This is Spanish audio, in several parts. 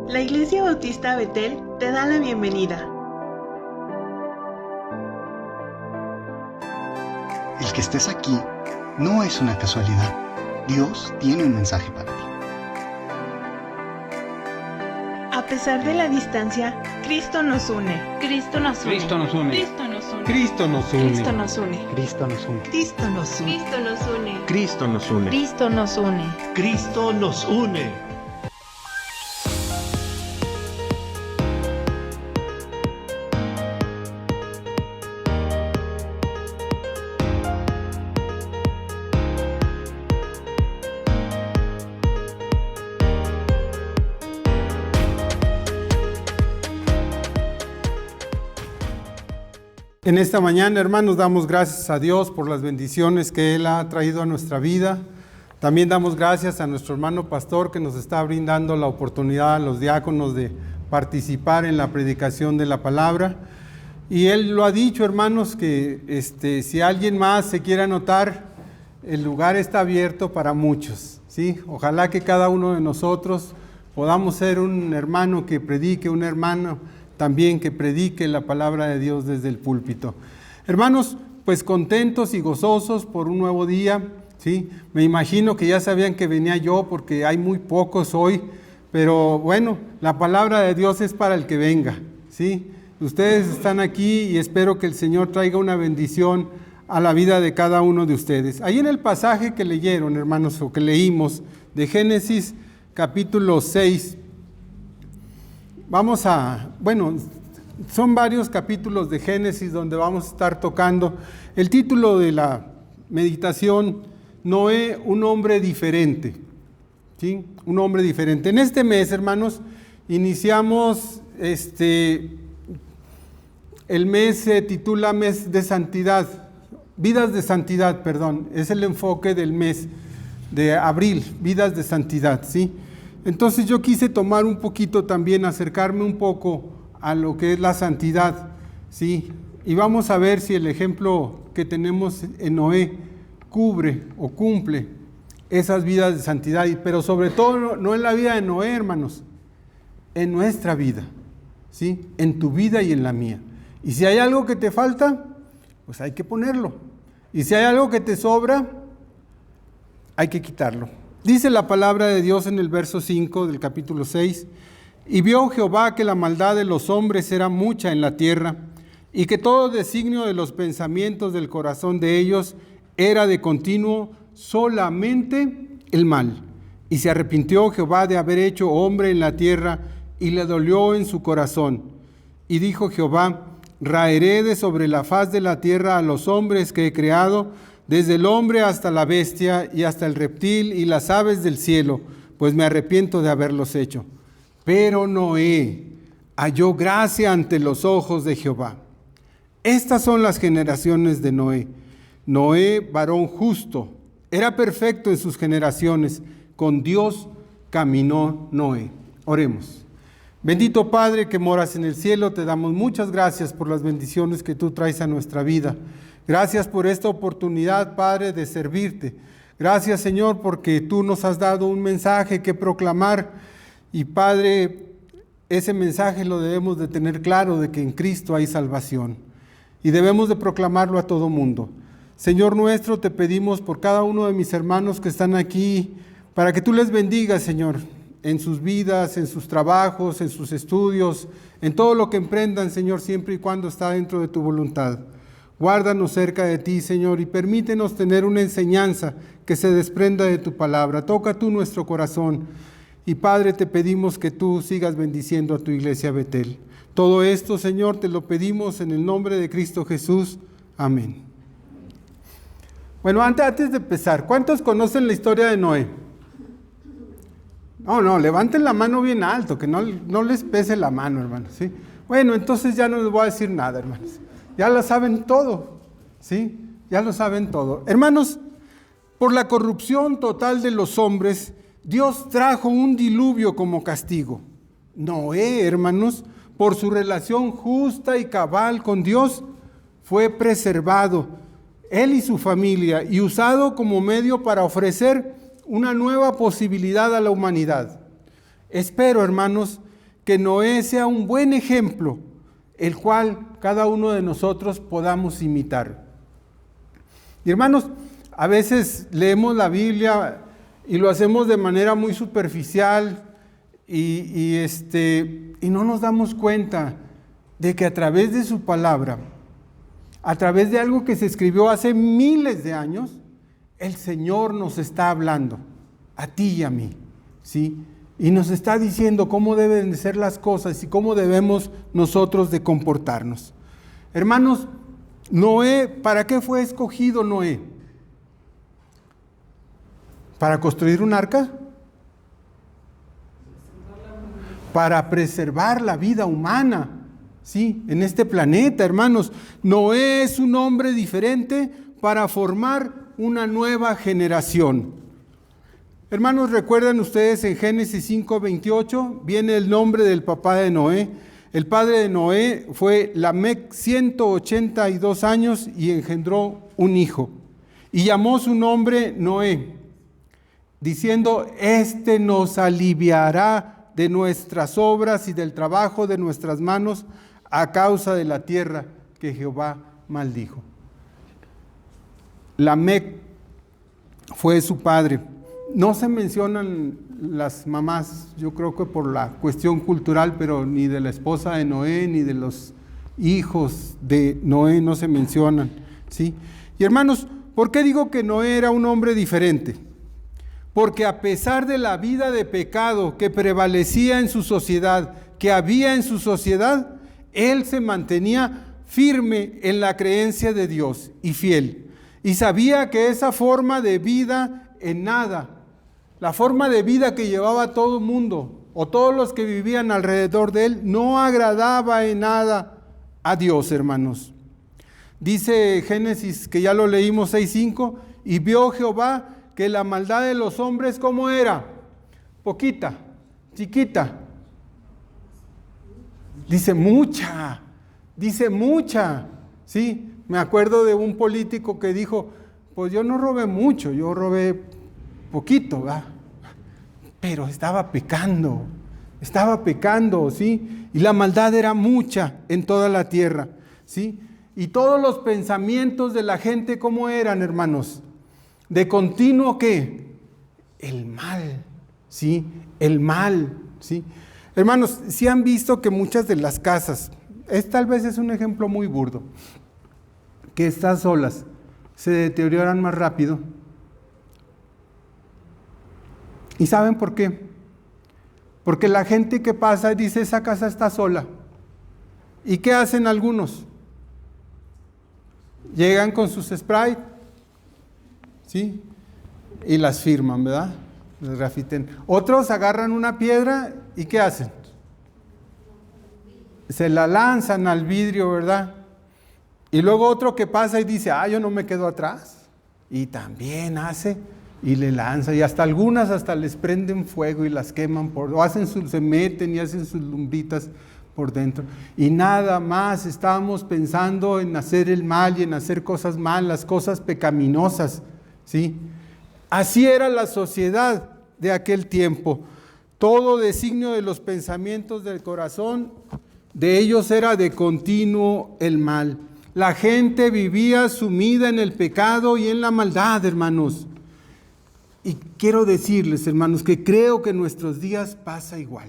La Iglesia Bautista Betel te da la bienvenida. El que estés aquí no es una casualidad. Dios tiene un mensaje para ti. A pesar de la distancia, Cristo nos une. Cristo nos une. Cristo nos une. Cristo nos une. Cristo nos une. Cristo nos une. Cristo nos une. Cristo nos une. Cristo nos une. Cristo nos une. Cristo nos une. Cristo nos une. En esta mañana, hermanos, damos gracias a Dios por las bendiciones que Él ha traído a nuestra vida. También damos gracias a nuestro hermano pastor que nos está brindando la oportunidad a los diáconos de participar en la predicación de la palabra. Y Él lo ha dicho, hermanos, que si alguien más se quiere anotar, el lugar está abierto para muchos, ¿sí? Ojalá que cada uno de nosotros podamos ser un hermano que predique, un hermano también que predique la palabra de Dios desde el púlpito. Hermanos, pues contentos y gozosos por un nuevo día, ¿sí? Me imagino que ya sabían que venía yo porque hay muy pocos hoy, pero bueno, la palabra de Dios es para el que venga, ¿sí? Ustedes están aquí y espero que el Señor traiga una bendición a la vida de cada uno de ustedes. Ahí en el pasaje que leyeron, hermanos, o que leímos de Génesis capítulo 6, son varios capítulos de Génesis donde vamos a estar tocando. El título de la meditación, Noé, un hombre diferente, ¿sí? Un hombre diferente. En este mes, hermanos, iniciamos, el mes se titula Mes de Santidad, Vidas de Santidad, perdón, es el enfoque del mes de abril, Vidas de Santidad, ¿sí? Entonces yo quise tomar un poquito también, acercarme un poco a lo que es la santidad, ¿sí? Y vamos a ver si el ejemplo que tenemos en Noé cubre o cumple esas vidas de santidad, pero sobre todo no en la vida de Noé, hermanos, en nuestra vida, ¿sí? En tu vida y en la mía. Y si hay algo que te falta, pues hay que ponerlo. Y si hay algo que te sobra, hay que quitarlo. Dice la palabra de Dios en el verso 5 del capítulo 6, y vio Jehová que la maldad de los hombres era mucha en la tierra, y que todo designio de los pensamientos del corazón de ellos era de continuo solamente el mal. Y se arrepintió Jehová de haber hecho hombre en la tierra, y le dolió en su corazón. Y dijo Jehová, raeré de sobre la faz de la tierra a los hombres que he creado, desde el hombre hasta la bestia y hasta el reptil y las aves del cielo, pues me arrepiento de haberlos hecho. Pero Noé halló gracia ante los ojos de Jehová. Estas son las generaciones de Noé. Noé, varón justo, era perfecto en sus generaciones. Con Dios caminó Noé. Oremos. Bendito Padre que moras en el cielo, te damos muchas gracias por las bendiciones que tú traes a nuestra vida. Gracias por esta oportunidad, Padre, de servirte. Gracias, Señor, porque tú nos has dado un mensaje que proclamar. Y, Padre, ese mensaje lo debemos de tener claro, de que en Cristo hay salvación. Y debemos de proclamarlo a todo mundo. Señor nuestro, te pedimos por cada uno de mis hermanos que están aquí, para que tú les bendigas, Señor, en sus vidas, en sus trabajos, en sus estudios, en todo lo que emprendan, Señor, siempre y cuando está dentro de tu voluntad. Guárdanos cerca de ti, Señor, y permítenos tener una enseñanza que se desprenda de tu palabra. Toca tú nuestro corazón. Y Padre, te pedimos que tú sigas bendiciendo a tu iglesia Betel. Todo esto, Señor, te lo pedimos en el nombre de Cristo Jesús. Amén. Bueno, antes de empezar, ¿cuántos conocen la historia de Noé? No, levanten la mano bien alto, que no les pese la mano, hermanos, ¿sí? Bueno, entonces ya no les voy a decir nada, hermanos. Ya lo saben todo, ¿sí? Ya lo saben todo. Hermanos, por la corrupción total de los hombres, Dios trajo un diluvio como castigo. Noé, hermanos, por su relación justa y cabal con Dios, fue preservado, él y su familia, y usado como medio para ofrecer una nueva posibilidad a la humanidad. Espero, hermanos, que Noé sea un buen ejemplo, el cual cada uno de nosotros podamos imitar. Y hermanos, a veces leemos la Biblia y lo hacemos de manera muy superficial y no nos damos cuenta de que a través de su palabra, a través de algo que se escribió hace miles de años, el Señor nos está hablando, a ti y a mí, ¿sí? Y nos está diciendo cómo deben de ser las cosas y cómo debemos nosotros de comportarnos. Hermanos, Noé, ¿para qué fue escogido Noé? ¿Para construir un arca? Para preservar la vida humana, ¿sí? En este planeta, hermanos. Noé es un hombre diferente para formar una nueva generación. Hermanos, ¿recuerdan ustedes en Génesis 5:28? Viene el nombre del papá de Noé. El padre de Noé fue Lamec, 182 años, y engendró un hijo. Y llamó su nombre Noé, diciendo: este nos aliviará de nuestras obras y del trabajo de nuestras manos a causa de la tierra que Jehová maldijo. Lamec fue su padre. No se mencionan las mamás, yo creo que por la cuestión cultural, pero ni de la esposa de Noé, ni de los hijos de Noé no se mencionan, ¿sí? Y hermanos, ¿por qué digo que Noé era un hombre diferente? Porque a pesar de la vida de pecado que prevalecía en su sociedad, que había en su sociedad, él se mantenía firme en la creencia de Dios y fiel. Y sabía que esa forma de vida en nada, la forma de vida que llevaba todo el mundo o todos los que vivían alrededor de él, no agradaba en nada a Dios, hermanos. Dice Génesis, que ya lo leímos 6:5, y vio Jehová que la maldad de los hombres, ¿cómo era? Poquita, chiquita. Dice mucha, ¿sí? Me acuerdo de un político que dijo: pues yo no robé mucho, yo robé poquito, ¿verdad? Pero estaba pecando, ¿sí? Y la maldad era mucha en toda la tierra, ¿sí? Y todos los pensamientos de la gente, ¿cómo eran, hermanos? De continuo, ¿qué? El mal, ¿sí? El mal, ¿sí? Hermanos, ¿sí han visto que muchas de las casas, tal vez es un ejemplo muy burdo, que estas solas se deterioran más rápido? ¿Y saben por qué? Porque la gente que pasa dice: esa casa está sola. ¿Y qué hacen algunos? Llegan con sus Sprite, ¿sí? Y las firman, ¿verdad? Las grafiten. Otros agarran una piedra y ¿qué hacen? Se la lanzan al vidrio, ¿verdad? Y luego otro que pasa y dice: yo no me quedo atrás. Y también hace y le lanza, y hasta algunas hasta les prenden fuego y las queman se meten y hacen sus lumbritas por dentro. Y nada más estábamos pensando en hacer el mal y en hacer cosas malas, cosas pecaminosas, ¿sí? Así era la sociedad de aquel tiempo. Todo designio de los pensamientos del corazón de ellos era de continuo el mal. La gente vivía sumida en el pecado y en la maldad, hermanos. Y quiero decirles, hermanos, que creo que en nuestros días pasa igual.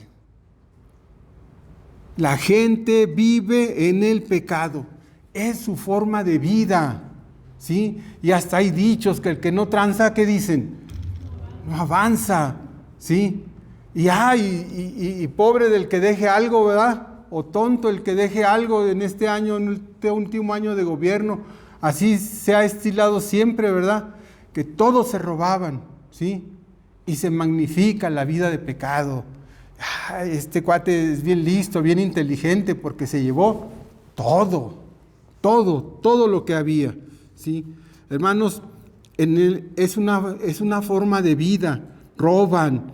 La gente vive en el pecado, es su forma de vida, ¿sí? Y hasta hay dichos que el que no tranza, ¿qué dicen? No avanza, ¿sí? Y pobre del que deje algo, ¿verdad? O tonto el que deje algo en este año, en este último año de gobierno. Así se ha estilado siempre, ¿verdad? Que todos se robaban, ¿sí? Y se magnifica la vida de pecado. Este cuate es bien listo, bien inteligente, porque se llevó todo lo que había, ¿sí? Hermanos, es una forma de vida. Roban,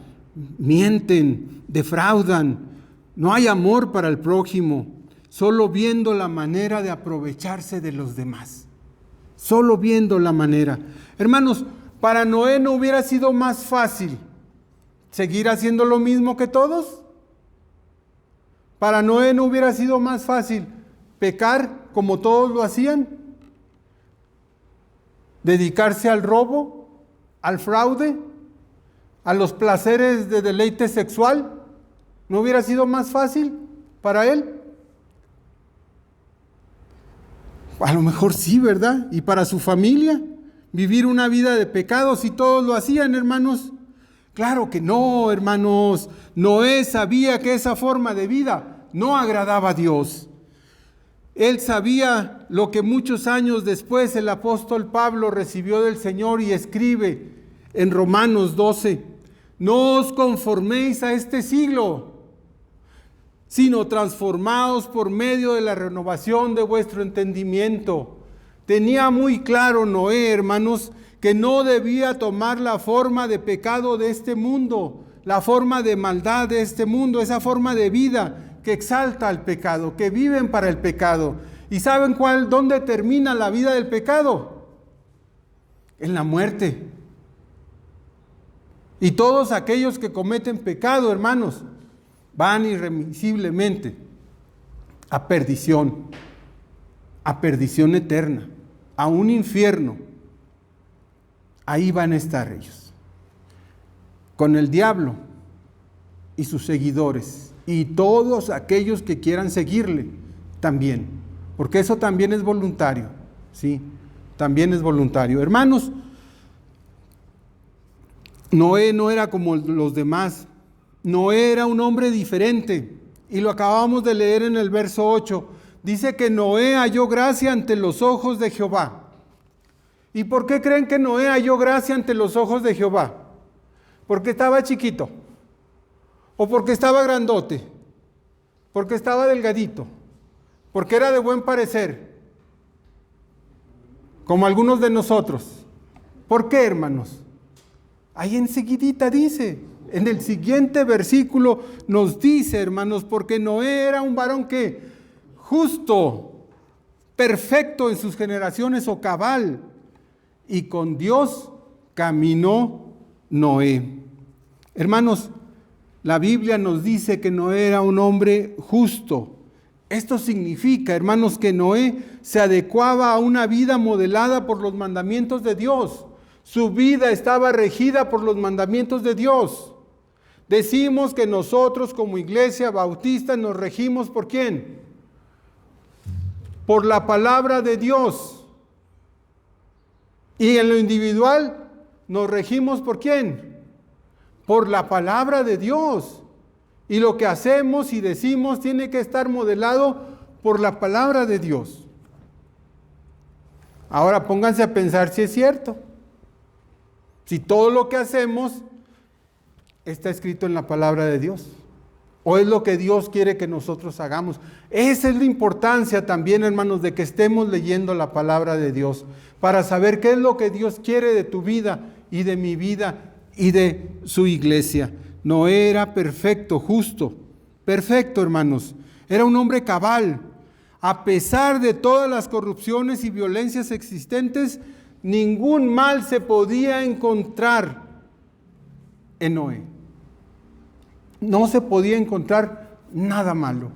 mienten, defraudan. No hay amor para el prójimo, solo viendo la manera de aprovecharse de los demás. Solo viendo la manera. Hermanos, para Noé no hubiera sido más fácil seguir haciendo lo mismo que todos. Para Noé no hubiera sido más fácil pecar como todos lo hacían, dedicarse al robo, al fraude, a los placeres de deleite sexual. ¿No hubiera sido más fácil para él? A lo mejor sí, ¿verdad? Y para su familia, vivir una vida de pecado si todos lo hacían, hermanos. Claro que no, hermanos. Noé sabía que esa forma de vida no agradaba a Dios. Él sabía lo que muchos años después el apóstol Pablo recibió del Señor y escribe en Romanos 12: no os conforméis a este siglo, sino transformaos por medio de la renovación de vuestro entendimiento. Tenía muy claro Noé, hermanos, que no debía tomar la forma de pecado de este mundo, la forma de maldad de este mundo, esa forma de vida que exalta al pecado, que viven para el pecado. ¿Y saben dónde termina la vida del pecado? En la muerte. Y todos aquellos que cometen pecado, hermanos, van irremisiblemente a perdición eterna, a un infierno. Ahí van a estar ellos, con el diablo y sus seguidores, y todos aquellos que quieran seguirle también, porque eso también es voluntario, ¿sí? También es voluntario. Hermanos, Noé no era como los demás. Noé era un hombre diferente, y lo acabamos de leer en el verso 8. Dice que Noé halló gracia ante los ojos de Jehová. ¿Y por qué creen que Noé halló gracia ante los ojos de Jehová? ¿Porque estaba chiquito? ¿O porque estaba grandote? ¿Porque estaba delgadito? ¿Porque era de buen parecer? Como algunos de nosotros. ¿Por qué, hermanos? Ahí enseguidita dice, en el siguiente versículo nos dice, hermanos, porque Noé era un varón que justo, perfecto en sus generaciones o cabal, y con Dios caminó Noé. Hermanos, la Biblia nos dice que Noé era un hombre justo. Esto significa, hermanos, que Noé se adecuaba a una vida modelada por los mandamientos de Dios. Su vida estaba regida por los mandamientos de Dios. Decimos que nosotros como iglesia bautista nos regimos ¿por quién? Por la palabra de Dios. Y en lo individual nos regimos ¿por quién? Por la palabra de Dios. Y lo que hacemos y decimos tiene que estar modelado por la palabra de Dios. Ahora pónganse a pensar si es cierto. Si todo lo que hacemos está escrito en la palabra de Dios, o es lo que Dios quiere que nosotros hagamos. Esa es la importancia también, hermanos, de que estemos leyendo la palabra de Dios, para saber qué es lo que Dios quiere de tu vida y de mi vida y de su iglesia. Noé era perfecto, justo, perfecto, hermanos. Era un hombre cabal. A pesar de todas las corrupciones y violencias existentes, ningún mal se podía encontrar en Noé. No se podía encontrar nada malo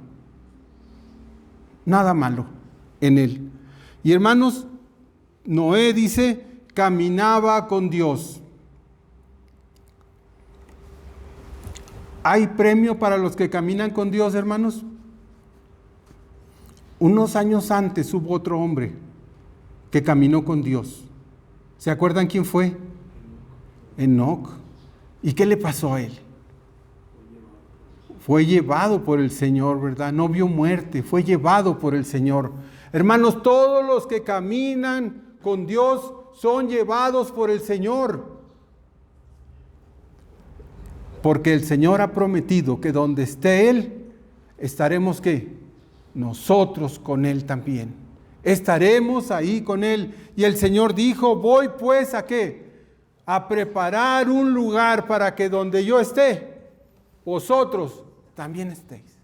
en él. Y hermanos, Noé dice, caminaba con Dios. ¿Hay premio para los que caminan con Dios, hermanos? Unos años antes hubo otro hombre que caminó con Dios. ¿Se acuerdan quién fue? Enoc. ¿Y qué le pasó a él? Fue llevado por el Señor, ¿verdad? No vio muerte, fue llevado por el Señor. Hermanos, todos los que caminan con Dios son llevados por el Señor. Porque el Señor ha prometido que donde esté Él, estaremos ¿qué? Nosotros con Él también. Estaremos ahí con Él. Y el Señor dijo, voy pues ¿a qué? A preparar un lugar para que donde yo esté, vosotros también estéis.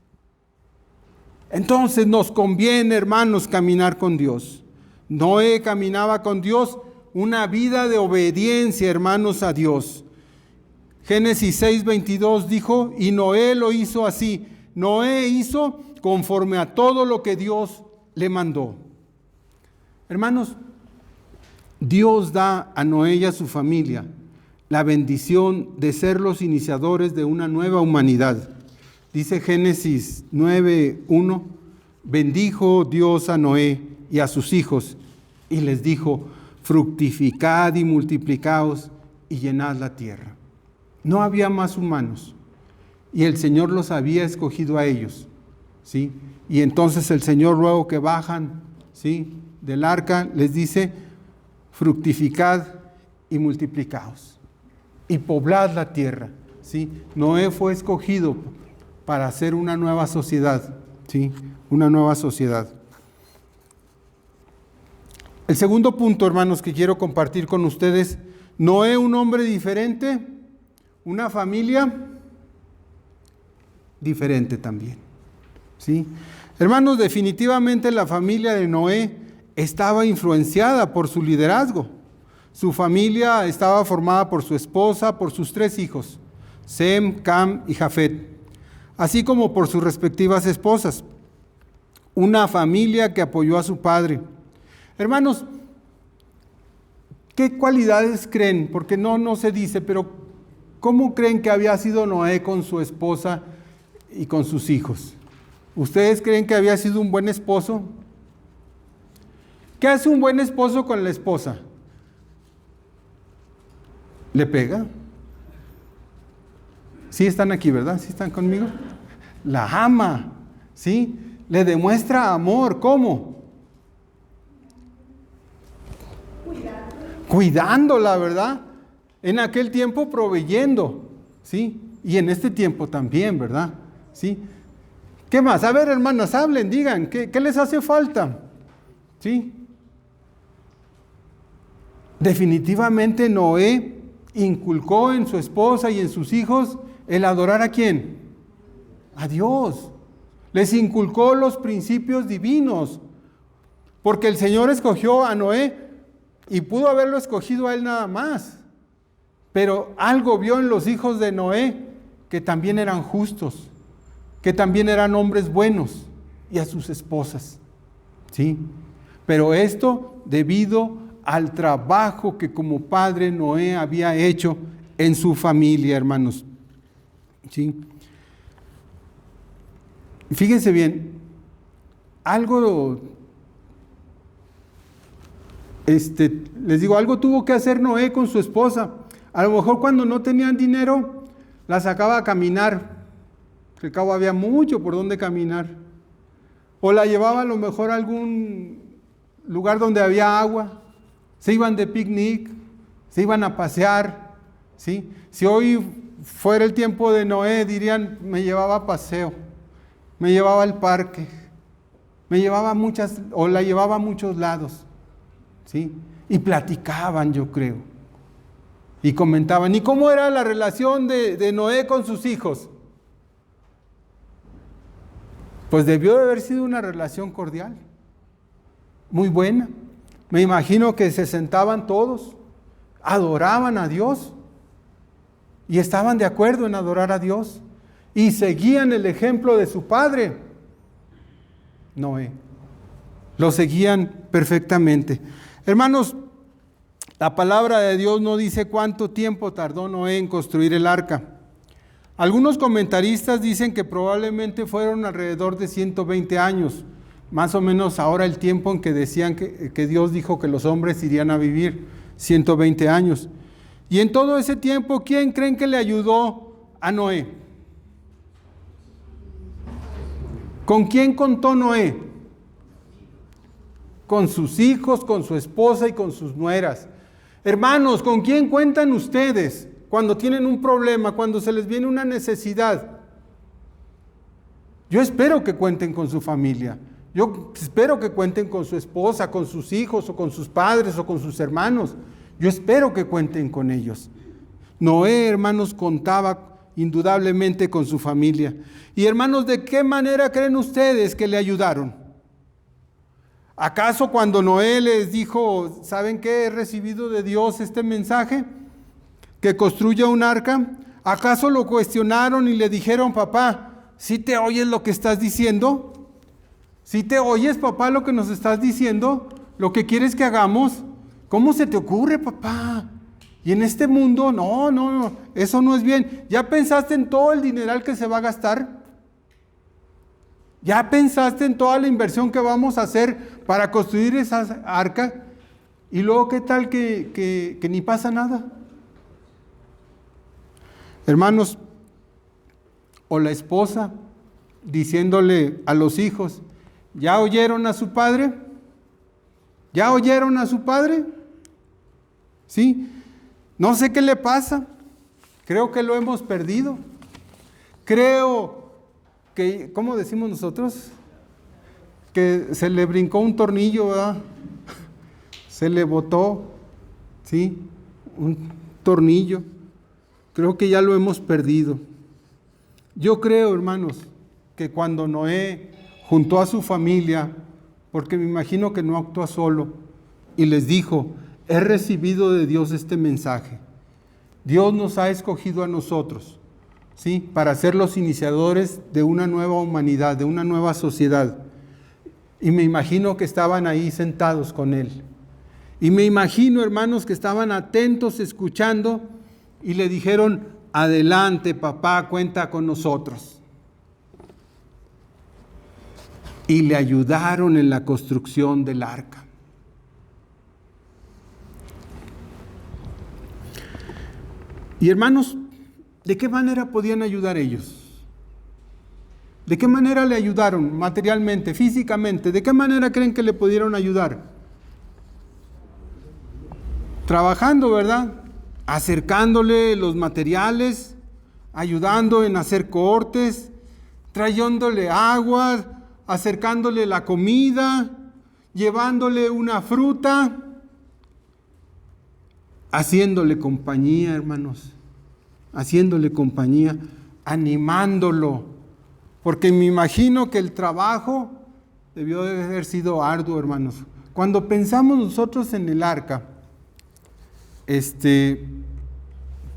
Entonces nos conviene, hermanos, caminar con Dios. Noé caminaba con Dios, una vida de obediencia, hermanos, a Dios. Génesis 6:22 dijo, y Noé lo hizo así, Noé hizo conforme a todo lo que Dios le mandó. Hermanos, Dios da a Noé y a su familia la bendición de ser los iniciadores de una nueva humanidad. Dice Génesis 9:1, bendijo Dios a Noé y a sus hijos y les dijo, fructificad y multiplicaos y llenad la tierra. No había más humanos y el Señor los había escogido a ellos, ¿sí? Y entonces el Señor, luego que bajan, ¿sí?, del arca, les dice, fructificad y multiplicaos y poblad la tierra, ¿sí? Noé fue escogido para hacer una nueva sociedad, ¿sí? Una nueva sociedad. El segundo punto, hermanos, que quiero compartir con ustedes, Noé, un hombre diferente, una familia diferente también, ¿sí? Hermanos, definitivamente la familia de Noé estaba influenciada por su liderazgo. Su familia estaba formada por su esposa, por sus 3 hijos, Sem, Cam y Jafet, así como por sus respectivas esposas. Una familia que apoyó a su padre. Hermanos, ¿qué cualidades creen? Porque no se dice, pero ¿cómo creen que había sido Noé con su esposa y con sus hijos? ¿Ustedes creen que había sido un buen esposo? ¿Qué hace un buen esposo con la esposa? ¿Le pega? ¿Sí están aquí, verdad? ¿Sí están conmigo? La ama, ¿sí? Le demuestra amor. ¿Cómo? Cuidándola, ¿verdad? En aquel tiempo proveyendo, ¿sí? Y en este tiempo también, ¿verdad? ¿Sí? ¿Qué más? A ver, hermanas, hablen, digan, ¿qué les hace falta? ¿Sí? Definitivamente Noé inculcó en su esposa y en sus hijos el adorar ¿a quién? A Dios. Les inculcó los principios divinos, porque el Señor escogió a Noé y pudo haberlo escogido a él nada más, pero algo vio en los hijos de Noé que también eran justos, que también eran hombres buenos, y a sus esposas, ¿sí? Pero esto debido al trabajo que como padre Noé había hecho en su familia, hermanos, ¿sí? Fíjense bien, algo, les digo, algo tuvo que hacer Noé con su esposa. A lo mejor cuando no tenían dinero, la sacaba a caminar, que al cabo había mucho por donde caminar, o la llevaba a lo mejor a algún lugar donde había agua, se iban de picnic, se iban a pasear, ¿sí? Si hoy fuera el tiempo de Noé, dirían, me llevaba a paseo, me llevaba al parque, me llevaba o la llevaba a muchos lados, ¿sí? Y platicaban, yo creo, y comentaban, ¿y cómo era la relación de Noé con sus hijos? Pues debió de haber sido una relación cordial, muy buena. Me imagino que se sentaban todos, adoraban a Dios y estaban de acuerdo en adorar a Dios y seguían el ejemplo de su padre, Noé. Lo seguían perfectamente. Hermanos, la palabra de Dios no dice cuánto tiempo tardó Noé en construir el arca. Algunos comentaristas dicen que probablemente fueron alrededor de 120 años, más o menos ahora el tiempo en que decían que Dios dijo que los hombres irían a vivir, 120 años. Y en todo ese tiempo, ¿quién creen que le ayudó a Noé? ¿Con quién contó Noé? Con sus hijos, con su esposa y con sus nueras. Hermanos, ¿con quién cuentan ustedes cuando tienen un problema, cuando se les viene una necesidad? Yo espero que cuenten con su familia. Yo espero que cuenten con su esposa, con sus hijos, o con sus padres, o con sus hermanos. Yo espero que cuenten con ellos. Noé, hermanos, contaba indudablemente con su familia. Y hermanos, ¿de qué manera creen ustedes que le ayudaron? ¿Acaso cuando Noé les dijo, ¿saben qué? He recibido de Dios este mensaje, que construya un arca. ¿Acaso lo cuestionaron y le dijeron, papá, ¿sí te oyes lo que estás diciendo? ¿Sí te oyes, papá, lo que nos estás diciendo? ¿Lo que quieres que hagamos? ¿Cómo se te ocurre, papá? Y en este mundo, no, eso no es bien. ¿Ya pensaste en todo el dineral que se va a gastar? ¿Ya pensaste en toda la inversión que vamos a hacer para construir esa arca? Y luego, ¿qué tal que ni pasa nada? Hermanos, o la esposa diciéndole a los hijos, ¿ya oyeron a su padre? ¿Ya oyeron a su padre? ¿Sí? No sé qué le pasa. Creo que lo hemos perdido. Creo que, ¿cómo decimos nosotros? Que se le brincó un tornillo, ¿verdad? Se le botó, ¿sí? Un tornillo. Creo que ya lo hemos perdido. Yo creo, hermanos, que cuando Noé juntó a su familia, porque me imagino que no actuó solo, y les dijo, he recibido de Dios este mensaje. Dios nos ha escogido a nosotros, ¿sí? Para ser los iniciadores de una nueva humanidad, de una nueva sociedad. Y me imagino que estaban ahí sentados con Él. Y me imagino, hermanos, que estaban atentos, escuchando, y le dijeron, adelante, papá, cuenta con nosotros. Y le ayudaron en la construcción del arca. Y hermanos, ¿de qué manera podían ayudar ellos? ¿De qué manera le ayudaron materialmente, físicamente? ¿De qué manera creen que le pudieron ayudar? Trabajando, ¿verdad? Acercándole los materiales, ayudando en hacer cortes, trayéndole agua, acercándole la comida, llevándole una fruta, haciéndole compañía, hermanos, haciéndole compañía, animándolo, porque me imagino que el trabajo debió de haber sido arduo, hermanos. Cuando pensamos nosotros en el arca,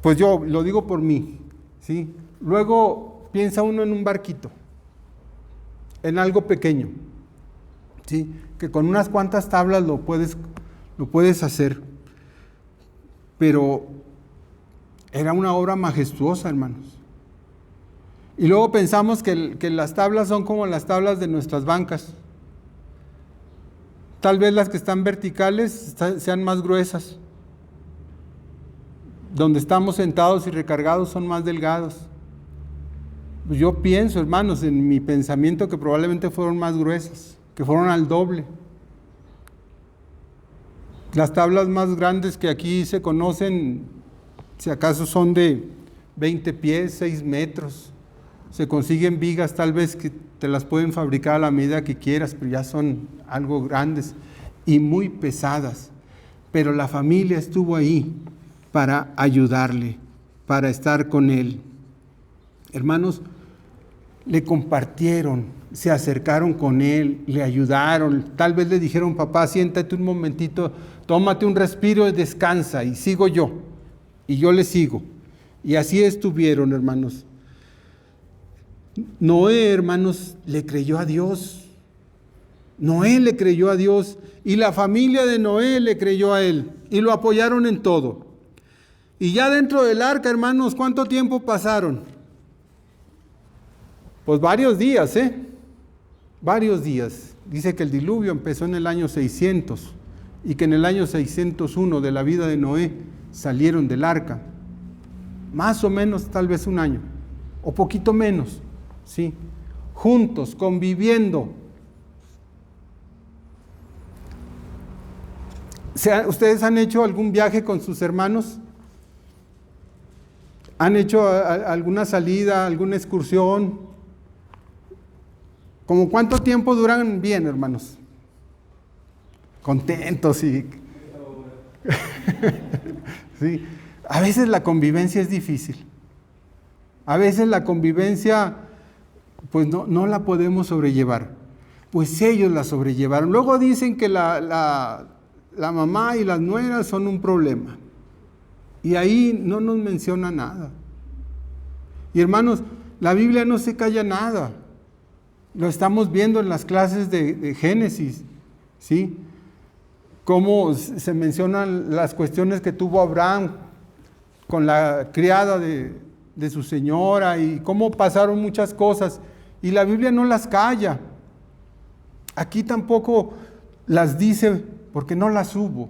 pues yo lo digo por mí, ¿sí? Luego piensa uno en un barquito, en algo pequeño, ¿sí? Que con unas cuantas tablas lo puedes hacer, pero era una obra majestuosa, hermanos. Y luego pensamos que las tablas son como las tablas de nuestras bancas. Tal vez las que están verticales sean más gruesas. Donde estamos sentados y recargados son más delgados. Pues yo pienso, hermanos, en mi pensamiento que probablemente fueron más gruesas, que fueron al doble. Las tablas más grandes que aquí se conocen, si acaso son de 20 pies, 6 metros. Se consiguen vigas tal vez que te las pueden fabricar a la medida que quieras, pero ya son algo grandes y muy pesadas. Pero la familia estuvo ahí para ayudarle, para estar con él. Hermanos, le compartieron, se acercaron con él, le ayudaron, tal vez le dijeron, papá, siéntate un momentito, tómate un respiro y descansa, y sigo yo, y yo le sigo. Y así estuvieron, hermanos. Noé, hermanos, le creyó a Dios. Noé le creyó a Dios, y la familia de Noé le creyó a él, y lo apoyaron en todo. Y ya dentro del arca, hermanos, ¿cuánto tiempo pasaron? Pues varios días, varios días. Dice que el diluvio empezó en el año 600 y que en el año 601 de la vida de Noé salieron del arca. Más o menos, tal vez un año, o poquito menos, ¿sí? Juntos, conviviendo. ¿Ustedes han hecho algún viaje con sus hermanos? ¿Han hecho alguna salida, alguna excursión? ¿Cómo cuánto tiempo duran bien, hermanos? Contentos y... sí. A veces la convivencia es difícil. A veces la convivencia, pues no la podemos sobrellevar. Pues ellos la sobrellevaron. Luego dicen que la mamá y las nueras son un problema. Y ahí no nos menciona nada. Y hermanos, la Biblia no se calla nada. Lo estamos viendo en las clases de Génesis, ¿sí? Cómo se mencionan las cuestiones que tuvo Abraham con la criada de su señora y cómo pasaron muchas cosas. Y la Biblia no las calla. Aquí tampoco las dice porque no las hubo,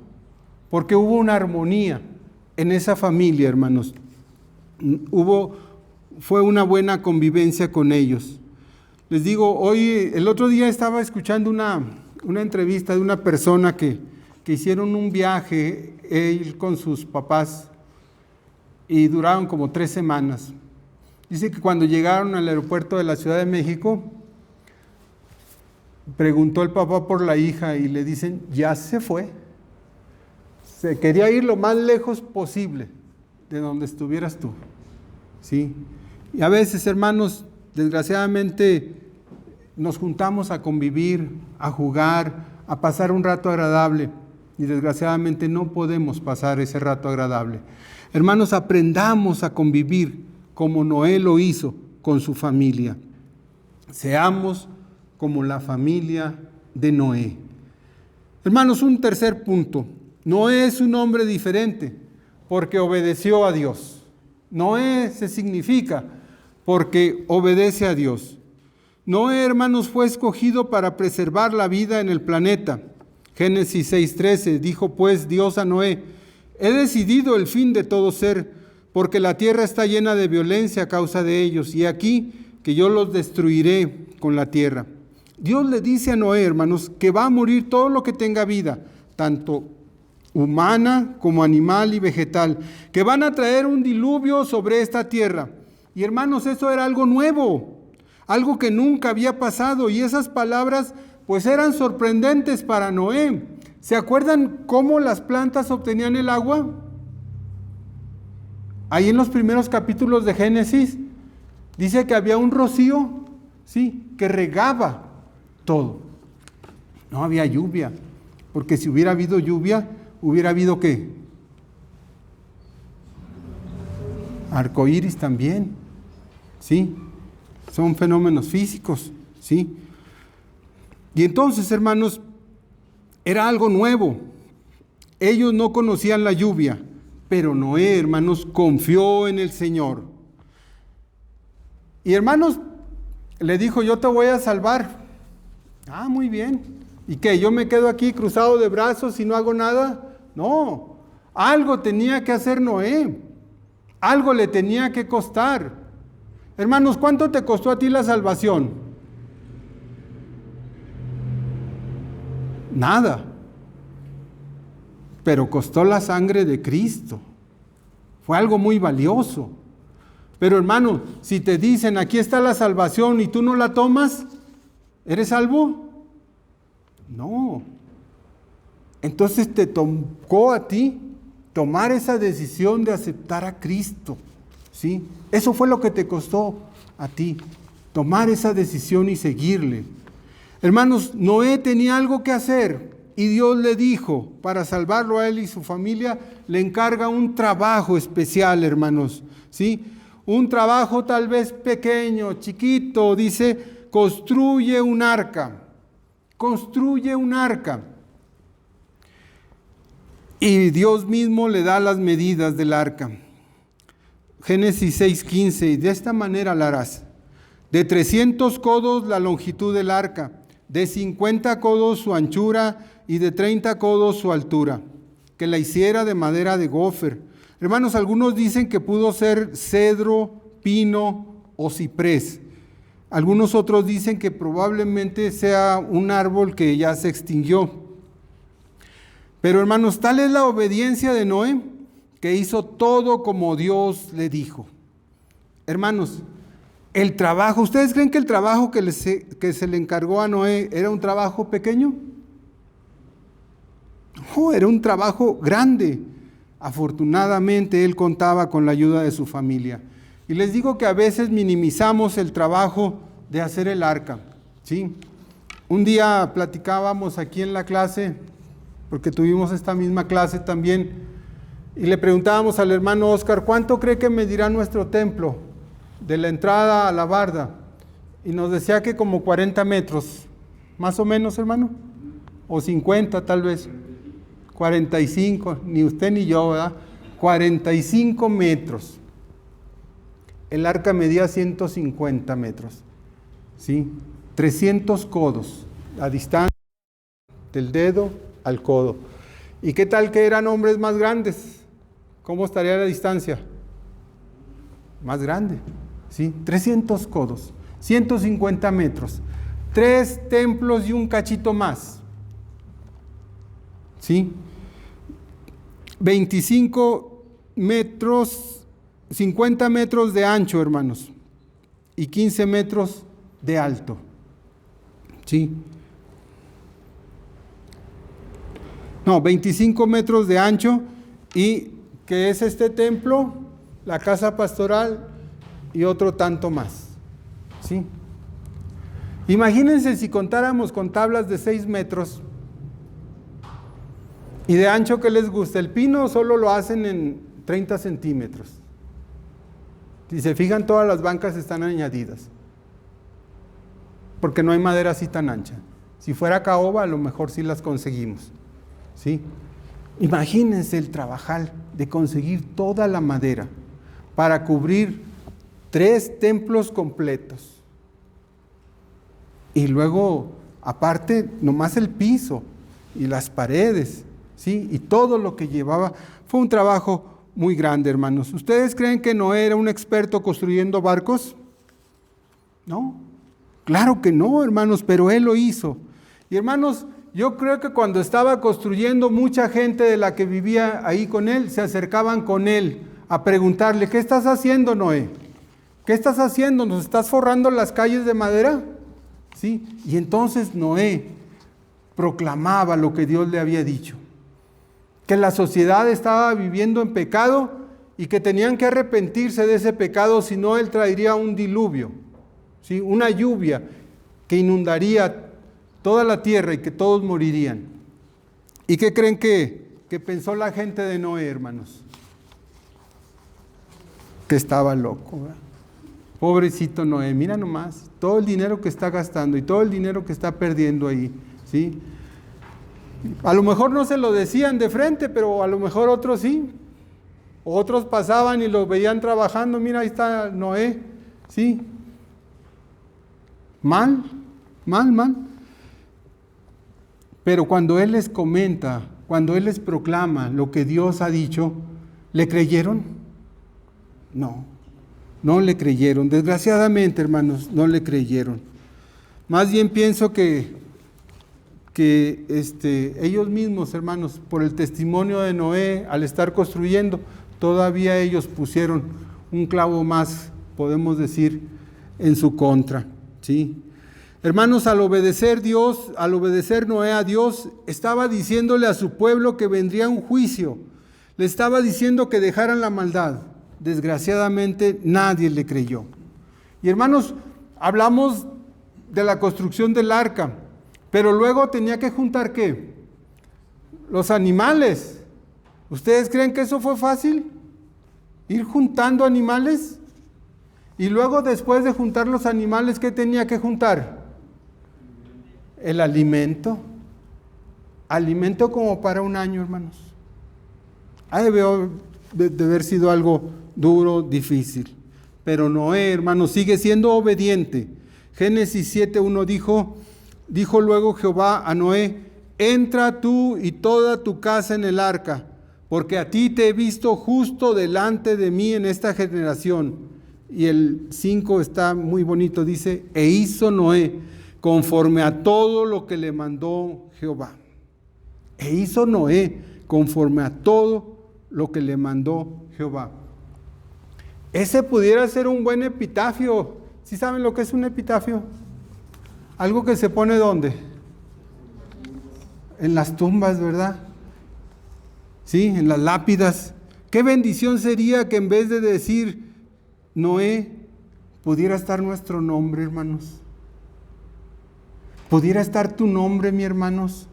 porque hubo una armonía en esa familia, hermanos. Fue una buena convivencia con ellos. Les digo, el otro día estaba escuchando una entrevista de una persona que hicieron un viaje, él con sus papás, y duraron como 3 semanas. Dice que cuando llegaron al aeropuerto de la Ciudad de México, preguntó el papá por la hija y le dicen, ya se fue. Se quería ir lo más lejos posible de donde estuvieras tú. ¿Sí? Y a veces, hermanos, desgraciadamente nos juntamos a convivir, a jugar, a pasar un rato agradable y desgraciadamente no podemos pasar ese rato agradable. Hermanos, aprendamos a convivir como Noé lo hizo con su familia. Seamos como la familia de Noé. Hermanos, un tercer punto. Noé es un hombre diferente porque obedeció a Dios. Noé se significa porque obedece a Dios. Noé, hermanos, fue escogido para preservar la vida en el planeta. Génesis 6:13, dijo pues Dios a Noé, he decidido el fin de todo ser, porque la tierra está llena de violencia a causa de ellos, y aquí que yo los destruiré con la tierra. Dios le dice a Noé, hermanos, que va a morir todo lo que tenga vida, tanto humana como animal y vegetal, que van a traer un diluvio sobre esta tierra. Y hermanos, eso era algo nuevo, algo que nunca había pasado, y esas palabras pues eran sorprendentes para Noé. ¿Se acuerdan cómo las plantas obtenían el agua? Ahí en los primeros capítulos de Génesis dice que había un rocío, sí, que regaba todo. No había lluvia, porque si hubiera habido lluvia, hubiera habido ¿qué? Arcoíris también, ¿sí? Son fenómenos físicos, ¿sí? Y entonces, hermanos, era algo nuevo. Ellos no conocían la lluvia, pero Noé, hermanos, confió en el Señor. Y hermanos, le dijo, yo te voy a salvar. Ah, muy bien. ¿Y qué? ¿Yo me quedo aquí cruzado de brazos y no hago nada? No, algo tenía que hacer Noé. Algo le tenía que costar. Hermanos, ¿cuánto te costó a ti la salvación? Nada. Pero costó la sangre de Cristo. Fue algo muy valioso. Pero hermano, si te dicen, aquí está la salvación y tú no la tomas, ¿eres salvo? No. Entonces te tocó a ti tomar esa decisión de aceptar a Cristo, ¿sí? Eso fue lo que te costó a ti, tomar esa decisión y seguirle. Hermanos, Noé tenía algo que hacer y Dios le dijo, para salvarlo a él y su familia, le encarga un trabajo especial, hermanos, ¿sí? Un trabajo tal vez pequeño, chiquito, dice, construye un arca. Construye un arca. Y Dios mismo le da las medidas del arca. Génesis 6:15, y de esta manera la harás. De 300 codos la longitud del arca, de 50 codos su anchura y de 30 codos su altura, que la hiciera de madera de gofer. Hermanos, algunos dicen que pudo ser cedro, pino o ciprés. Algunos otros dicen que probablemente sea un árbol que ya se extinguió. Pero hermanos, tal es la obediencia de Noé, que hizo todo como Dios le dijo. Hermanos, el trabajo, ¿ustedes creen que el trabajo que se le encargó a Noé era un trabajo pequeño? No, era un trabajo grande. Afortunadamente él contaba con la ayuda de su familia. Y les digo que a veces minimizamos el trabajo de hacer el arca, ¿sí? Un día platicábamos aquí en la clase, porque tuvimos esta misma clase también, y le preguntábamos al hermano Oscar, ¿cuánto cree que medirá nuestro templo? de la entrada a la barda, y nos decía que como 40 metros, más o menos, hermano, o 50 tal vez, 45, ni usted ni yo, ¿verdad? 45 metros. El arca medía 150 metros, ¿sí? 300 codos, a distancia del dedo al codo. ¿Y qué tal que eran hombres más grandes? ¿Cómo estaría la distancia? Más grande, ¿sí? 300 codos, 150 metros, 3 templos y un cachito más, ¿sí? 25 metros, 50 metros de ancho, hermanos, y 15 metros de alto, ¿sí? No, 25 metros de ancho, y que es este templo, la casa pastoral y otro tanto más, ¿sí? Imagínense si contáramos con tablas de 6 metros y de ancho, ¿qué les gusta? El pino solo lo hacen en 30 centímetros. Si se fijan, todas las bancas están añadidas, porque no hay madera así tan ancha. Si fuera caoba, a lo mejor sí las conseguimos, ¿sí? Imagínense el trabajal de conseguir toda la madera para cubrir 3 templos completos. Y luego, aparte, nomás el piso y las paredes, ¿sí? Y todo lo que llevaba. Fue un trabajo muy grande, hermanos. ¿Ustedes creen que Noé era un experto construyendo barcos? No, claro que no, hermanos, pero él lo hizo. Y hermanos, yo creo que cuando estaba construyendo, mucha gente de la que vivía ahí con él, se acercaban con él a preguntarle: ¿qué estás haciendo, Noé? ¿Qué estás haciendo? ¿Nos estás forrando las calles de madera? ¿Sí? Y entonces Noé proclamaba lo que Dios le había dicho, que la sociedad estaba viviendo en pecado y que tenían que arrepentirse de ese pecado, si no él traería un diluvio, ¿sí? Una lluvia que inundaría toda la tierra y que todos morirían. ¿Y qué creen que pensó la gente de Noé, hermanos? Que estaba loco, ¿verdad? Pobrecito Noé, mira nomás, todo el dinero que está gastando y todo el dinero que está perdiendo ahí, ¿sí? A lo mejor no se lo decían de frente, pero a lo mejor otros sí. Otros pasaban y los veían trabajando, mira, ahí está Noé, ¿sí? Mal. Pero cuando él les comenta, cuando él les proclama lo que Dios ha dicho, ¿le creyeron? No le creyeron. Desgraciadamente, hermanos, no le creyeron. Más bien pienso que ellos mismos, hermanos, por el testimonio de Noé, al estar construyendo, todavía ellos pusieron un clavo más, podemos decir, en su contra, ¿sí? Hermanos, al obedecer Noé a Dios, estaba diciéndole a su pueblo que vendría un juicio. Le estaba diciendo que dejaran la maldad. Desgraciadamente, nadie le creyó. Y hermanos, hablamos de la construcción del arca, pero luego tenía que juntar, ¿qué? Los animales. ¿Ustedes creen que eso fue fácil? ¿Ir juntando animales? Y luego, después de juntar los animales, ¿qué tenía que juntar? El alimento. Alimento como para un año, hermanos. De haber sido algo duro, difícil. Pero Noé, hermanos, sigue siendo obediente. Génesis 7:1 dijo luego Jehová a Noé: entra tú y toda tu casa en el arca, porque a ti te he visto justo delante de mí en esta generación. Y el 5 está muy bonito, dice: e hizo Noé conforme a todo lo que le mandó Jehová. E hizo Noé conforme a todo lo que le mandó Jehová. Ese pudiera ser un buen epitafio. ¿Sí saben lo que es un epitafio? Algo que se pone ¿dónde? En las tumbas, ¿verdad? Sí, en las lápidas. Qué bendición sería que en vez de decir Noé, pudiera estar nuestro nombre, hermanos. Pudiera estar tu nombre, mi hermanos.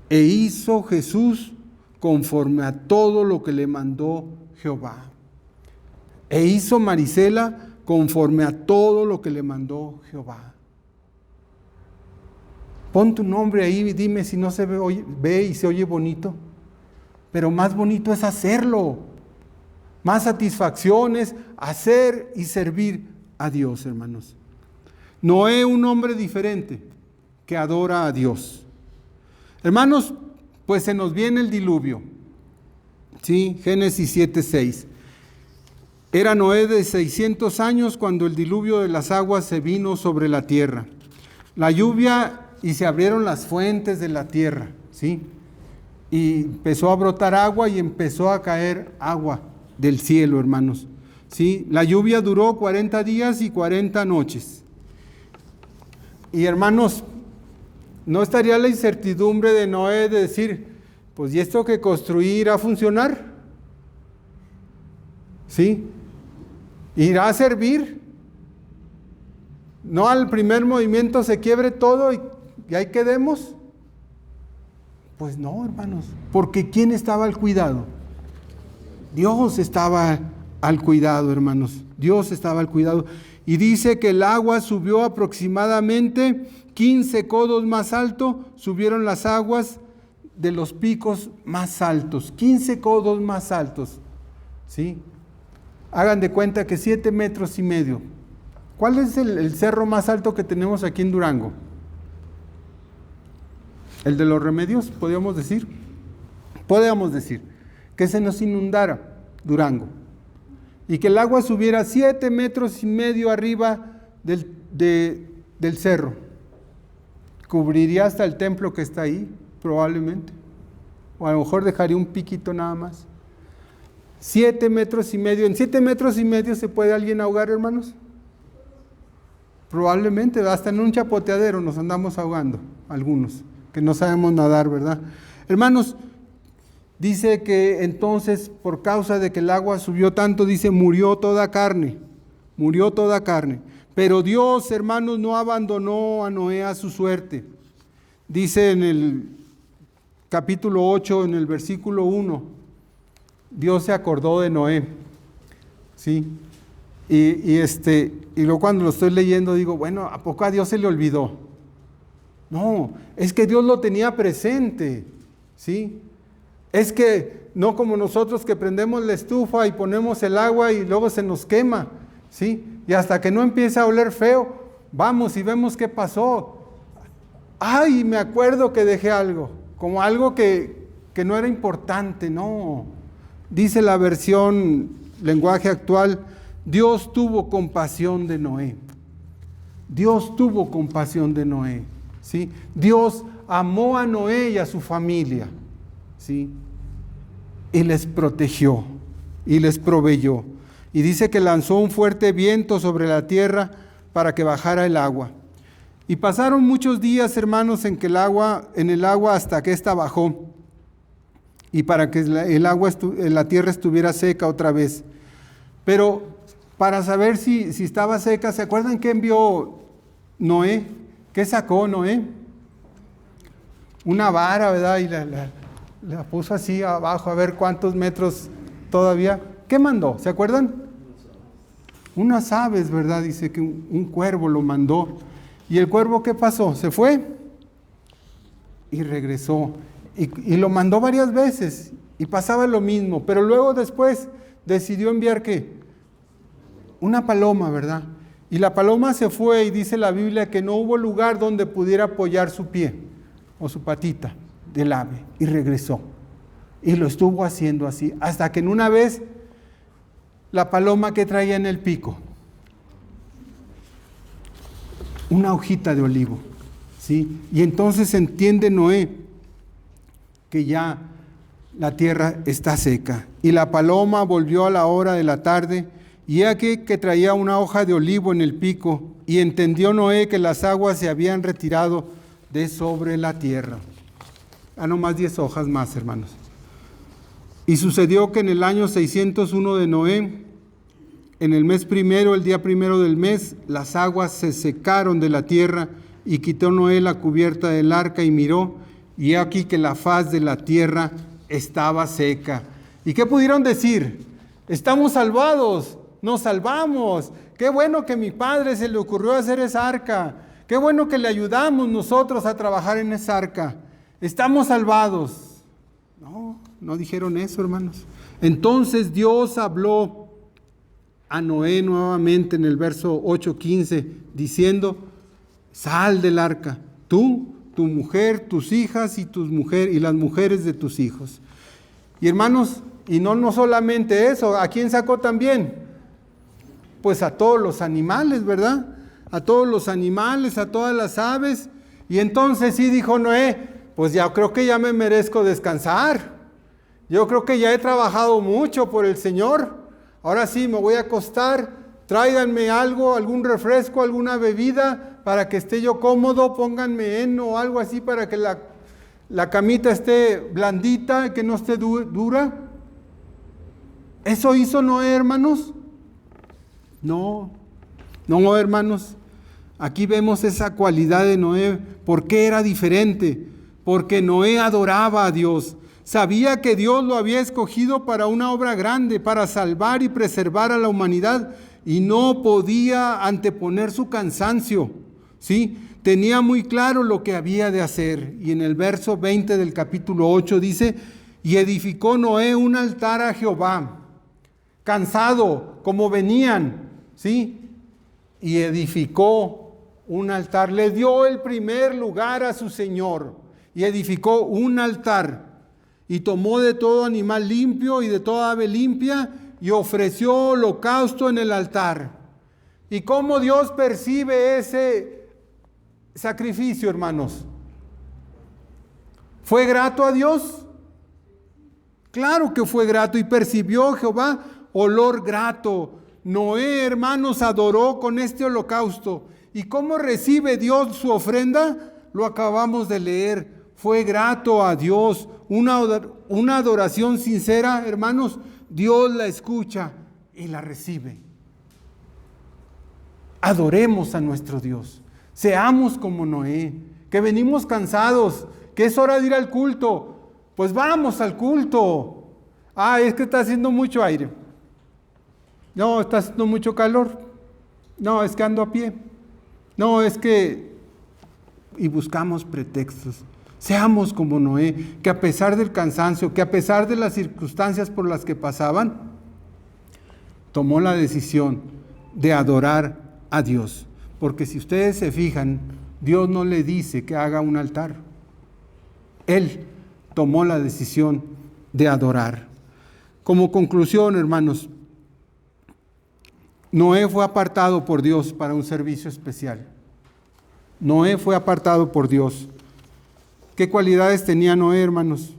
E hizo Jesús conforme a todo lo que le mandó Jehová. E hizo Marisela conforme a todo lo que le mandó Jehová. Pon tu nombre ahí y dime si no se ve y se oye bonito. Pero más bonito es hacerlo. Más satisfacción es hacer y servir a Dios, hermanos. Noé, un hombre diferente que adora a Dios. Hermanos, pues se nos viene el diluvio. Sí, Génesis 7:6. Era Noé de 600 años cuando el diluvio de las aguas se vino sobre la tierra. La lluvia y se abrieron las fuentes de la tierra, ¿sí? Y empezó a brotar agua y empezó a caer agua del cielo, hermanos. ¿Sí? La lluvia duró 40 días y 40 noches. Y hermanos, ¿no estaría la incertidumbre de Noé de decir, pues ¿y esto que construí irá a funcionar? ¿Sí? ¿Irá a servir? ¿No al primer movimiento se quiebre todo y ahí quedemos? Pues no, hermanos, porque ¿quién estaba al cuidado? Dios estaba al cuidado, hermanos. Dios estaba al cuidado. Y dice que el agua subió aproximadamente 15 codos más alto, subieron las aguas de los picos más altos, 15 codos más altos. ¿Sí? Hagan de cuenta que 7,5 metros. ¿Cuál es el cerro más alto que tenemos aquí en Durango? El de los Remedios, podríamos decir. Podríamos decir que se nos inundara Durango y que el agua subiera 7,5 metros arriba del cerro. Cubriría hasta el templo que está ahí, probablemente. O a lo mejor dejaría un piquito nada más. 7,5 metros. ¿En 7,5 metros se puede alguien ahogar, hermanos? Probablemente, hasta en un chapoteadero nos andamos ahogando, algunos, que no sabemos nadar, ¿verdad? Hermanos, dice que entonces, por causa de que el agua subió tanto, dice, murió toda carne. Pero Dios, hermanos, no abandonó a Noé a su suerte. Dice en el capítulo 8, en el versículo 1, Dios se acordó de Noé, ¿sí? Y luego cuando lo estoy leyendo digo, bueno, ¿a poco a Dios se le olvidó? No, es que Dios lo tenía presente, ¿sí? Es que no como nosotros que prendemos la estufa y ponemos el agua y luego se nos quema, ¿sí? Y hasta que no empieza a oler feo, vamos y vemos qué pasó. Ay, me acuerdo que dejé algo, como algo que no era importante, no. Dice la versión lenguaje actual, Dios tuvo compasión de Noé. Dios tuvo compasión de Noé, ¿sí? Dios amó a Noé y a su familia, ¿sí? Y les protegió y les proveyó. Y dice que lanzó un fuerte viento sobre la tierra para que bajara el agua. Y pasaron muchos días, hermanos, en el agua hasta que ésta bajó. Y para que la tierra estuviera seca otra vez. Pero para saber si estaba seca, ¿se acuerdan qué envió Noé? ¿Qué sacó Noé? Una vara, ¿verdad? Y la puso así abajo a ver cuántos metros todavía. ¿Qué mandó? ¿Se acuerdan? Unas aves, ¿verdad? Dice que un cuervo lo mandó. ¿Y el cuervo qué pasó? Se fue y regresó. Y lo mandó varias veces y pasaba lo mismo. Pero luego después decidió enviar ¿qué? Una paloma, ¿verdad? Y la paloma se fue y dice la Biblia que no hubo lugar donde pudiera apoyar su pie o su patita del ave. Y regresó. Y lo estuvo haciendo así. Hasta que en una vez la paloma que traía en el pico, una hojita de olivo, ¿sí? Y entonces entiende Noé que ya la tierra está seca. Y la paloma volvió a la hora de la tarde, y he aquí que traía una hoja de olivo en el pico, y entendió Noé que las aguas se habían retirado de sobre la tierra. Nomás 10 hojas más, hermanos. Y sucedió que en el año 601 de Noé, en el mes primero, el día primero del mes, las aguas se secaron de la tierra, y quitó Noé la cubierta del arca y miró, y he aquí que la faz de la tierra estaba seca. ¿Y qué pudieron decir? Estamos salvados, nos salvamos. Qué bueno que mi padre se le ocurrió hacer esa arca. Qué bueno que le ayudamos nosotros a trabajar en esa arca. Estamos salvados. No, no dijeron eso, hermanos. Entonces Dios habló a Noé nuevamente en el verso 8:15, diciendo: sal del arca, tú, tu mujer, tus hijas y las mujeres de tus hijos. Y hermanos, y no solamente eso, ¿a quién sacó también? Pues a todos los animales, ¿verdad? A todos los animales, a todas las aves. Y entonces sí dijo Noé: pues ya creo que ya me merezco descansar. Yo creo que ya he trabajado mucho por el Señor. Ahora sí me voy a acostar. Tráiganme algo, algún refresco, alguna bebida para que esté yo cómodo. Pónganme heno o algo así para que la camita esté blandita, que no esté dura. ¿Eso hizo Noé, hermanos? No, hermanos. Aquí vemos esa cualidad de Noé. ¿Por qué era diferente? Porque Noé adoraba a Dios. Sabía que Dios lo había escogido para una obra grande, para salvar y preservar a la humanidad, y no podía anteponer su cansancio, ¿sí? Tenía muy claro lo que había de hacer. Y en el verso 20 del capítulo 8 dice: y edificó Noé un altar a Jehová, cansado como venían, ¿sí? Y edificó un altar, le dio el primer lugar a su Señor, y edificó un altar, y tomó de todo animal limpio y de toda ave limpia, y ofreció holocausto en el altar. ¿Y cómo Dios percibe ese sacrificio, hermanos? ¿Fue grato a Dios? Claro que fue grato, y percibió Jehová olor grato. Noé, hermanos, adoró con este holocausto. ¿Y cómo recibe Dios su ofrenda? Lo acabamos de leer. Fue grato a Dios. Una adoración sincera, hermanos, Dios la escucha y la recibe. Adoremos a nuestro Dios. Seamos como Noé, que venimos cansados, que es hora de ir al culto. Pues vamos al culto. Es que está haciendo mucho aire. No, está haciendo mucho calor. No, es que ando a pie. No, es que... Y buscamos pretextos. Seamos como Noé, que a pesar del cansancio, que a pesar de las circunstancias por las que pasaban, tomó la decisión de adorar a Dios. Porque si ustedes se fijan, Dios no le dice que haga un altar. Él tomó la decisión de adorar. Como conclusión, hermanos, Noé fue apartado por Dios para un servicio especial. Noé fue apartado por Dios. ¿Qué cualidades tenía Noé, hermanos?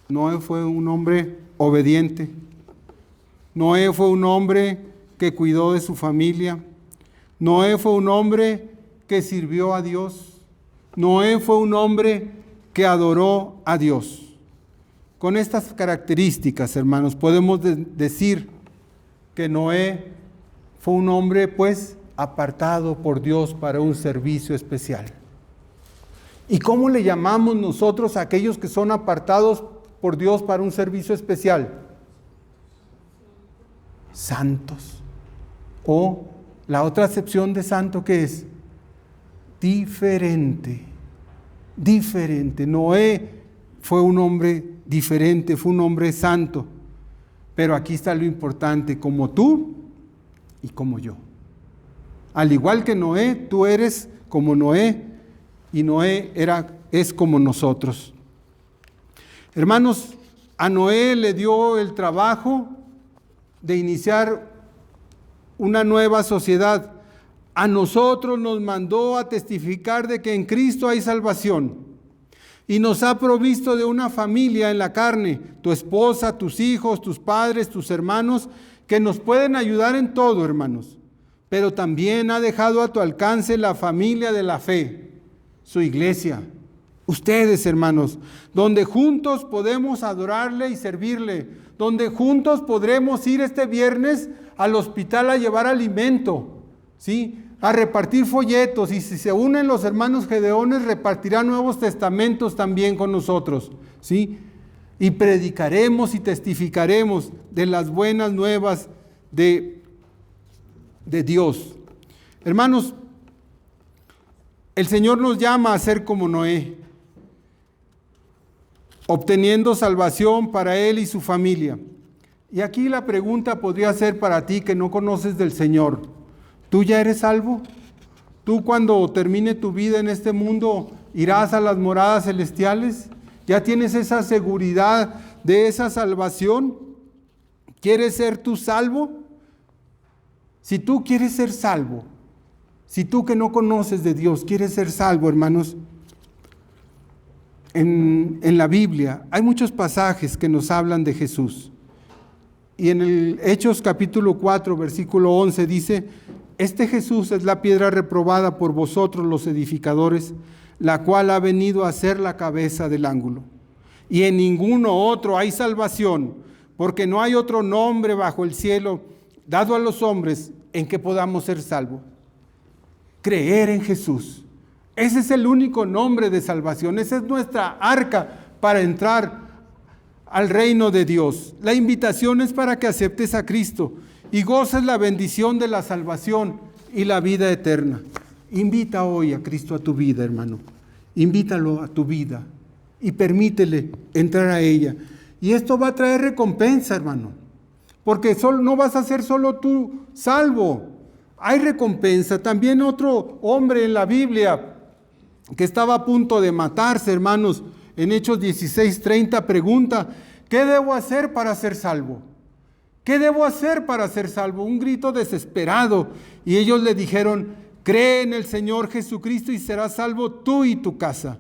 Noé fue un hombre obediente. Noé fue un hombre que cuidó de su familia. Noé fue un hombre que sirvió a Dios. Noé fue un hombre que adoró a Dios. Con estas características, hermanos, podemos decir que Noé fue un hombre, pues, apartado por Dios para un servicio especial. ¿Y cómo le llamamos nosotros a aquellos que son apartados por Dios para un servicio especial? Santos. O la otra acepción de santo, ¿qué es? Diferente. Diferente. Noé fue un hombre diferente, fue un hombre santo. Pero aquí está lo importante, como tú y como yo. Al igual que Noé, tú eres como Noé, y Noé es como nosotros. Hermanos, a Noé le dio el trabajo de iniciar una nueva sociedad. A nosotros nos mandó a testificar de que en Cristo hay salvación. Y nos ha provisto de una familia en la carne, tu esposa, tus hijos, tus padres, tus hermanos, que nos pueden ayudar en todo, hermanos. Pero también ha dejado a tu alcance la familia de la fe, su iglesia, ustedes, hermanos, donde juntos podemos adorarle y servirle, donde juntos podremos ir este viernes al hospital a llevar alimento, ¿sí? A repartir folletos, y si se unen los hermanos Gedeones, repartirán Nuevos Testamentos también con nosotros, ¿sí? Y predicaremos y testificaremos de las buenas nuevas de de Dios. Hermanos, el Señor nos llama a ser como Noé, obteniendo salvación para él y su familia. Y aquí la pregunta podría ser para ti que no conoces del Señor: ¿tú ya eres salvo? ¿Tú, cuando termine tu vida en este mundo, irás a las moradas celestiales? ¿Ya tienes esa seguridad de esa salvación? ¿Quieres ser tú salvo? Si tú quieres ser salvo, si tú que no conoces de Dios quieres ser salvo, hermanos, en la Biblia hay muchos pasajes que nos hablan de Jesús. Y en el Hechos capítulo 4, versículo 11 dice: este Jesús es la piedra reprobada por vosotros los edificadores, la cual ha venido a ser la cabeza del ángulo. Y en ninguno otro hay salvación, porque no hay otro nombre bajo el cielo dado a los hombres en que podamos ser salvos. Creer en Jesús. Ese es el único nombre de salvación. Esa es nuestra arca para entrar al reino de Dios. La invitación es para que aceptes a Cristo y goces la bendición de la salvación y la vida eterna. Invita hoy a Cristo a tu vida, hermano. Invítalo a tu vida y permítele entrar a ella. Y esto va a traer recompensa, hermano, porque no vas a ser solo tú salvo. Hay recompensa. También otro hombre en la Biblia que estaba a punto de matarse, hermanos, en Hechos 16:30 pregunta: ¿qué debo hacer para ser salvo? ¿Qué debo hacer para ser salvo? Un grito desesperado. Y ellos le dijeron: cree en el Señor Jesucristo y serás salvo tú y tu casa.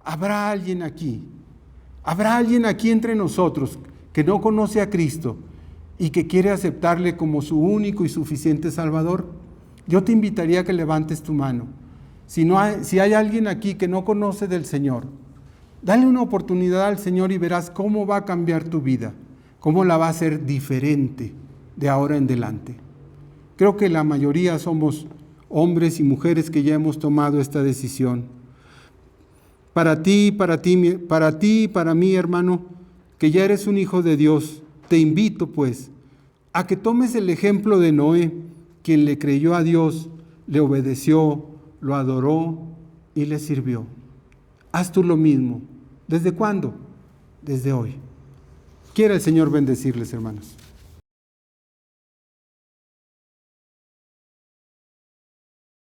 ¿Habrá alguien aquí entre nosotros que no conoce a Cristo y que quiere aceptarle como su único y suficiente Salvador? Yo te invitaría a que levantes tu mano. Si hay alguien aquí que no conoce del Señor, dale una oportunidad al Señor y verás cómo va a cambiar tu vida, cómo la va a hacer diferente de ahora en adelante. Creo que la mayoría somos hombres y mujeres que ya hemos tomado esta decisión. Para ti, para mí, hermano, que ya eres un hijo de Dios, te invito pues a que tomes el ejemplo de Noé, quien le creyó a Dios, le obedeció, lo adoró y le sirvió. Haz tú lo mismo. ¿Desde cuándo? Desde hoy. Quiera el Señor bendecirles, hermanos.